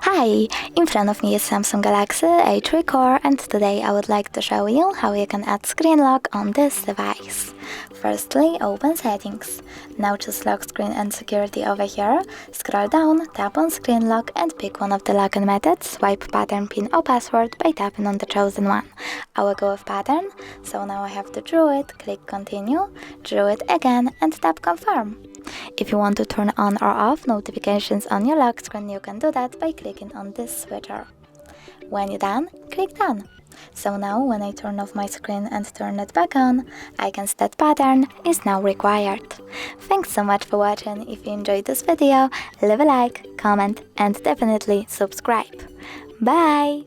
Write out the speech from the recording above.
Hi! In front of me is Samsung Galaxy A3 Core, and today I would like to show you how you can add screen lock on this device. Firstly, open Settings. Now choose Lock Screen and Security over here. Scroll down, tap on Screen Lock and pick one of the login methods. Swipe pattern, pin or password by tapping on the chosen one. I will go with pattern, so now I have to draw it, click Continue, draw it again and tap Confirm. If you want to turn on or off notifications on your lock screen, you can do that by clicking on this switcher. When you're done, click Done. So now when I turn off my screen and turn it back on, I can see that pattern is now required. Thanks so much for watching. If you enjoyed this video, leave a like, comment and definitely subscribe. Bye!